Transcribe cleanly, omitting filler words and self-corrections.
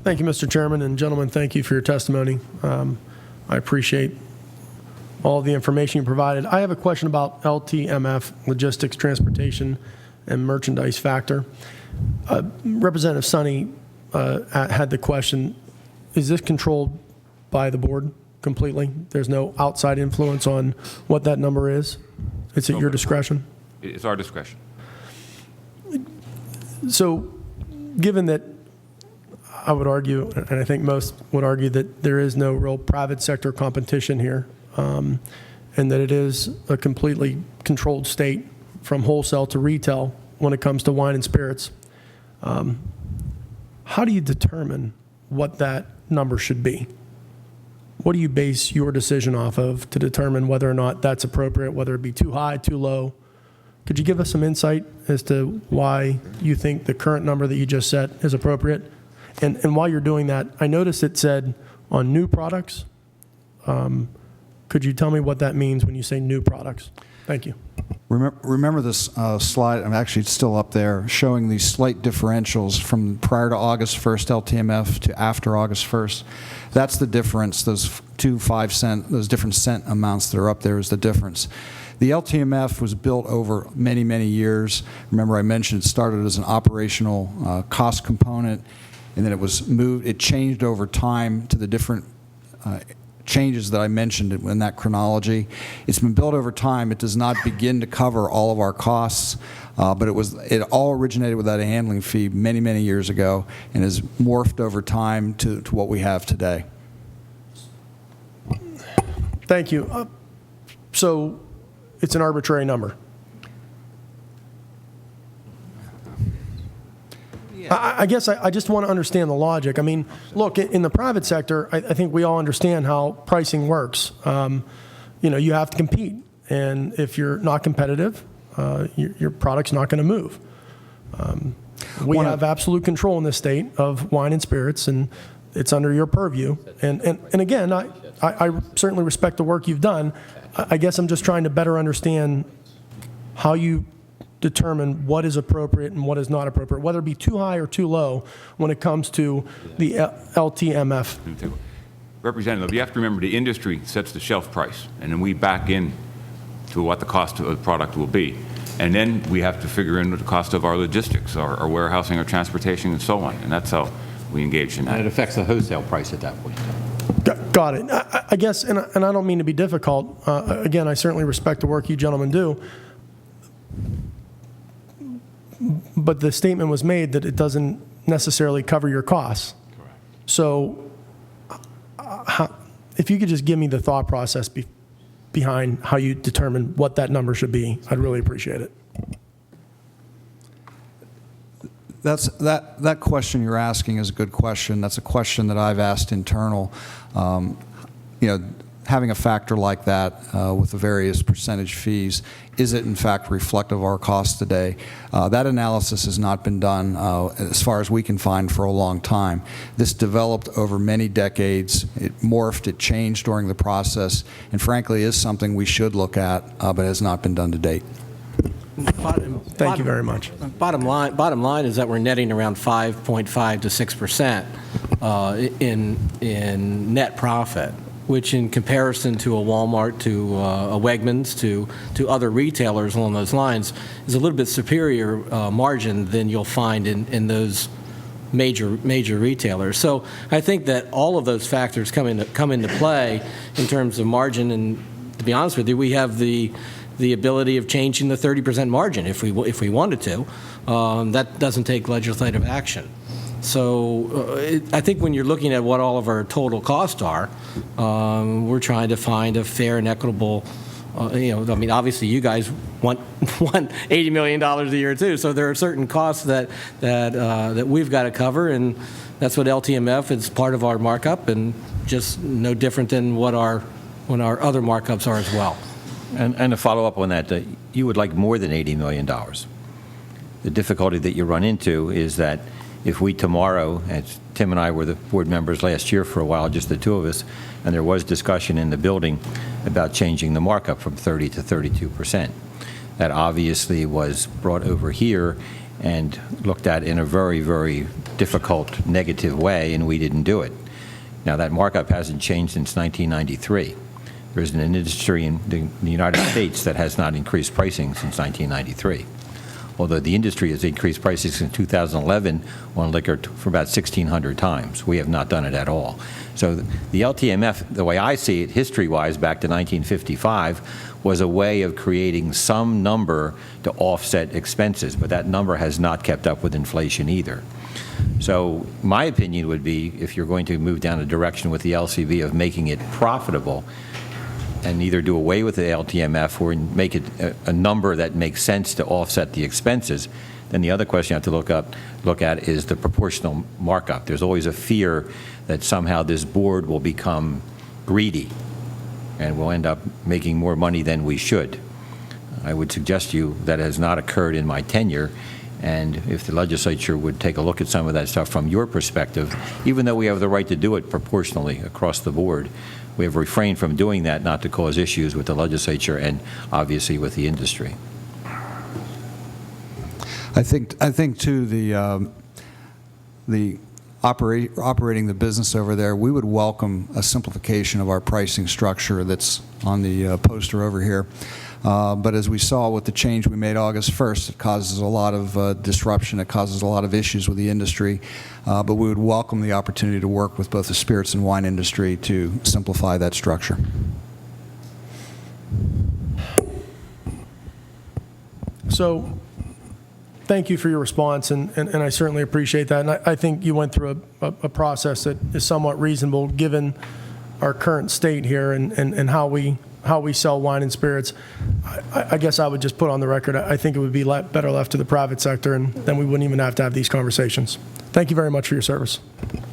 Thank you, Mr. Chairman, and gentlemen, thank you for your testimony. I appreciate all the information you provided. I have a question about LTMF, logistics, transportation, and merchandise factor. Representative Sonny had the question, is this controlled by the board completely? There's no outside influence on what that number is? It's at your discretion? It's our discretion. So given that I would argue, and I think most would argue, that there is no real private sector competition here, and that it is a completely controlled state from wholesale to retail when it comes to wine and spirits, how do you determine what that number should be? What do you base your decision off of to determine whether or not that's appropriate, whether it be too high, too low? Could you give us some insight as to why you think the current number that you just set is appropriate? And while you're doing that, I noticed it said on new products. Could you tell me what that means when you say new products? Thank you. Remember this slide, I'm actually still up there, showing these slight differentials from prior to August 1st LTMF to after August 1st. That's the difference. Those 5 cent, those different cent amounts that are up there is the difference. The LTMF was built over many, many years. Remember I mentioned it started as an operational cost component, and then it was moved, it changed over time to the different changes that I mentioned in that chronology. It's been built over time. It does not begin to cover all of our costs, but it all originated with that handling fee many, many years ago and has morphed over time to what we have today. Thank you. So it's an arbitrary number. I guess I just want to understand the logic. I mean, look, in the private sector, I think we all understand how pricing works. You know, you have to compete, and if you're not competitive, your product's not going to move. We have absolute control in this state of wine and spirits, and it's under your purview. And again, I certainly respect the work you've done. I guess I'm just trying to better understand how you determine what is appropriate and what is not appropriate, whether it be too high or too low when it comes to the LTMF. Representative, you have to remember the industry sets the shelf price, and then we back in to what the cost of the product will be. And then we have to figure in the cost of our logistics, our warehousing, our transportation, and so on. And that's how we engage in that. And it affects the wholesale price at that point. Got it. I guess, and I don't mean to be difficult. Again, I certainly respect the work you gentlemen do. But the statement was made that it doesn't necessarily cover your costs. Correct. So if you could just give me the thought process behind how you determine what that number should be, I'd really appreciate it. That question you're asking is a good question. That's a question that I've asked internal. You know, having a factor like that with the various percentage fees, is it in fact reflective of our costs today? That analysis has not been done as far as we can find for a long time. This developed over many decades. It morphed, it changed during the process, and frankly is something we should look at, but has not been done to date. Thank you very much. Bottom line is that we're netting around 5.5 to 6% in net profit, which in comparison to a Walmart, to a Wegmans, to other retailers along those lines, is a little bit superior margin than you'll find in those major retailers. So I think that all of those factors come into play in terms of margin, and to be honest with you, we have the ability of changing the 30% margin if we wanted to. That doesn't take legislative action. So I think when you're looking at what all of our total costs are, we're trying to find a fair and equitable, you know, I mean, obviously you guys want $80 million a year too, so there are certain costs that we've got to cover, and that's what LTMF is part of our markup, and just no different than what our other markups are as well. And to follow up on that, you would like more than $80 million. The difficulty that you run into is that if we tomorrow, as Tim and I were the board members last year for a while, just the two of us, and there was discussion in the building about changing the markup from 30 to 32%. That obviously was brought over here, and looked at in a very, very difficult, negative way, and we didn't do it. Now, that markup hasn't changed since 1993. There's an industry in the United States that has not increased pricing since 1993. Although the industry has increased prices since 2011 on liquor for about 1,600 times. We have not done it at all. So the LTMF, the way I see it, history-wise, back to 1955, was a way of creating some number to offset expenses, but that number has not kept up with inflation either. So my opinion would be, if you're going to move down a direction with the LCV of making it profitable, and either do away with the LTMF or make it a number that makes sense to offset the expenses, then the other question you have to look at is the proportional markup. There's always a fear that somehow this board will become greedy and we'll end up making more money than we should. I would suggest to you that has not occurred in my tenure, and if the legislature would take a look at some of that stuff from your perspective, even though we have the right to do it proportionally across the board, we have refrained from doing that not to cause issues with the legislature and obviously with the industry. I think too, the operating the business over there, we would welcome a simplification of our pricing structure that's on the poster over here. But as we saw with the change we made August 1st, it causes a lot of disruption. It causes a lot of issues with the industry. But we would welcome the opportunity to work with both the spirits and wine industry to simplify that structure. So thank you for your response, and I certainly appreciate that. And I think you went through a process that is somewhat reasonable given our current state here and how we sell wine and spirits. I guess I would just put on the record, I think it would be better left to the private sector, and then we wouldn't even have to have these conversations. Thank you very much for your service.